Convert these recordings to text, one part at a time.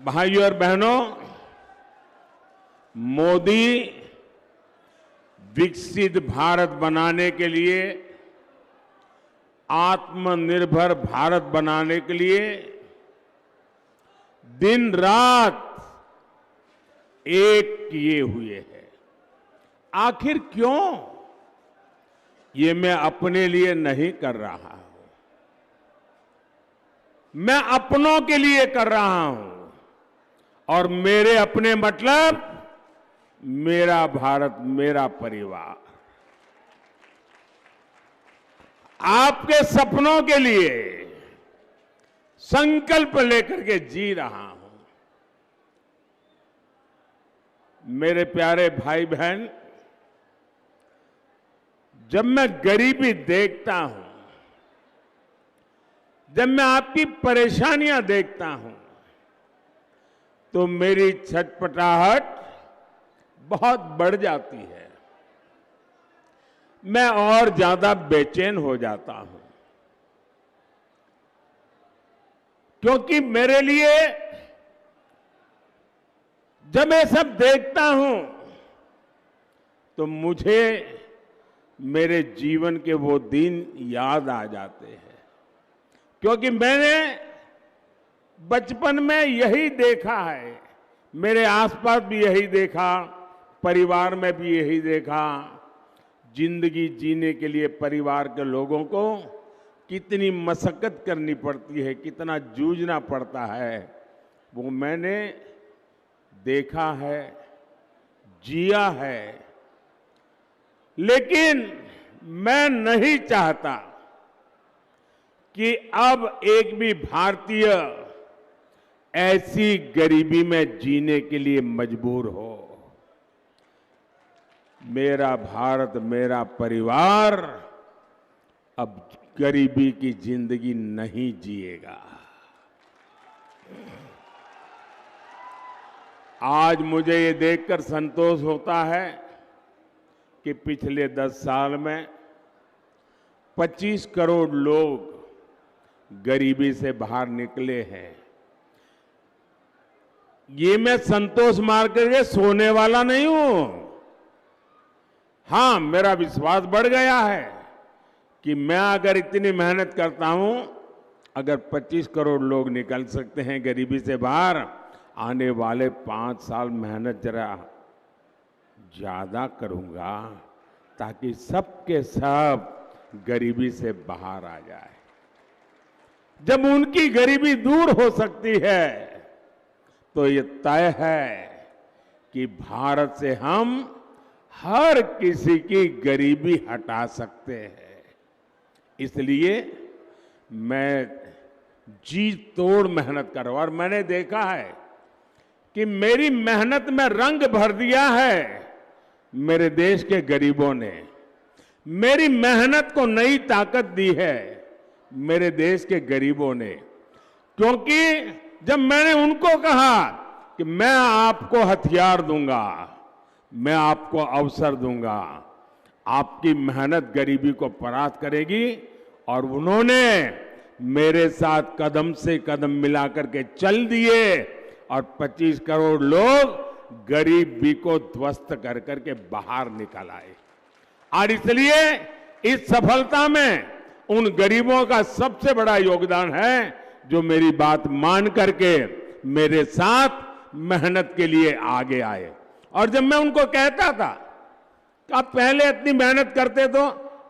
भाइयों और बहनों, मोदी विकसित भारत बनाने के लिए, आत्मनिर्भर भारत बनाने के लिए दिन रात एक किए हुए हैं। आखिर क्यों? ये मैं अपने लिए नहीं कर रहा हूं, मैं अपनों के लिए कर रहा हूं। और मेरे अपने मतलब मेरा भारत, मेरा परिवार। आपके सपनों के लिए संकल्प लेकर के जी रहा हूं। मेरे प्यारे भाई बहन, जब मैं गरीबी देखता हूं, जब मैं आपकी परेशानियां देखता हूं, तो मेरी छटपटाहट बहुत बढ़ जाती है। मैं और ज्यादा बेचैन हो जाता हूं, क्योंकि मेरे लिए जब मैं सब देखता हूं तो मुझे मेरे जीवन के वो दिन याद आ जाते हैं। क्योंकि मैंने बचपन में यही देखा है, मेरे आसपास भी यही देखा, परिवार में भी यही देखा। जिंदगी जीने के लिए परिवार के लोगों को कितनी मशक्कत करनी पड़ती है, कितना जूझना पड़ता है, वो मैंने देखा है, जिया है। लेकिन मैं नहीं चाहता कि अब एक भी भारतीय ऐसी गरीबी में जीने के लिए मजबूर हो। मेरा भारत, मेरा परिवार अब गरीबी की जिंदगी नहीं जिएगा। आज मुझे ये देखकर संतोष होता है कि पिछले 10 साल में 25 करोड़ लोग गरीबी से बाहर निकले हैं। ये मैं संतोष मार करके सोने वाला नहीं हूं। हां, मेरा विश्वास बढ़ गया है कि मैं अगर इतनी मेहनत करता हूं, अगर 25 करोड़ लोग निकल सकते हैं गरीबी से बाहर, आने वाले 5 साल मेहनत जरा ज्यादा करूंगा ताकि सबके सब गरीबी से बाहर आ जाए। जब उनकी गरीबी दूर हो सकती है तो ये तय है कि भारत से हम हर किसी की गरीबी हटा सकते हैं। इसलिए मैं जी तोड़ मेहनत कर रहा हूं। और मैंने देखा है कि मेरी मेहनत में रंग भर दिया है मेरे देश के गरीबों ने। मेरी मेहनत को नई ताकत दी है मेरे देश के गरीबों ने। क्योंकि जब मैंने उनको कहा कि मैं आपको हथियार दूंगा, मैं आपको अवसर दूंगा, आपकी मेहनत गरीबी को परास्त करेगी, और उन्होंने मेरे साथ कदम से कदम मिलाकर के चल दिए और 25 करोड़ लोग गरीबी को ध्वस्त कर करके बाहर निकल आए। और इसलिए इस सफलता में उन गरीबों का सबसे बड़ा योगदान है जो मेरी बात मान करके मेरे साथ मेहनत के लिए आगे आए। और जब मैं उनको कहता था कि आप पहले इतनी मेहनत करते तो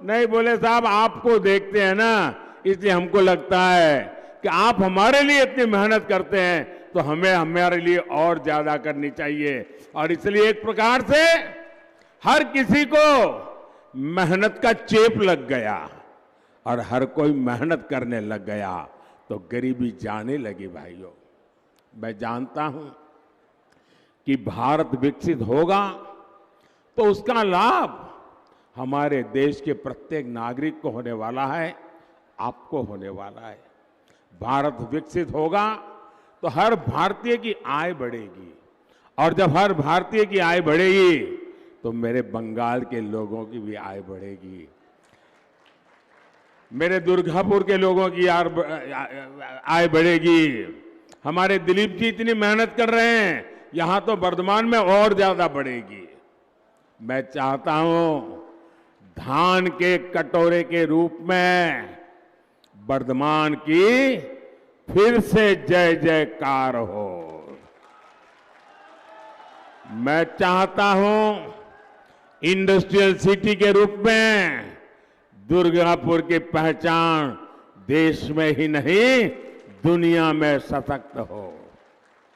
नहीं, बोले साहब आपको देखते हैं ना, इसलिए हमको लगता है कि आप हमारे लिए इतनी मेहनत करते हैं तो हमें हमारे लिए और ज्यादा करनी चाहिए। और इसलिए एक प्रकार से हर किसी को मेहनत का चेप लग गया और हर कोई मेहनत करने लग गया, तो गरीबी जाने लगी। भाइयों, मैं जानता हूं कि भारत विकसित होगा तो उसका लाभ हमारे देश के प्रत्येक नागरिक को होने वाला है, आपको होने वाला है। भारत विकसित होगा तो हर भारतीय की आय बढ़ेगी, और जब हर भारतीय की आय बढ़ेगी तो मेरे बंगाल के लोगों की भी आय बढ़ेगी, मेरे दुर्गापुर के लोगों की आय बढ़ेगी, हमारे दिलीप जी इतनी मेहनत कर रहे हैं, यहां तो वर्धमान में और ज्यादा बढ़ेगी। मैं चाहता हूं धान के कटोरे के रूप में वर्धमान की फिर से जय जयकार हो। मैं चाहता हूं इंडस्ट्रियल सिटी के रूप में दुर्गापुर की पहचान देश में ही नहीं दुनिया में सशक्त हो।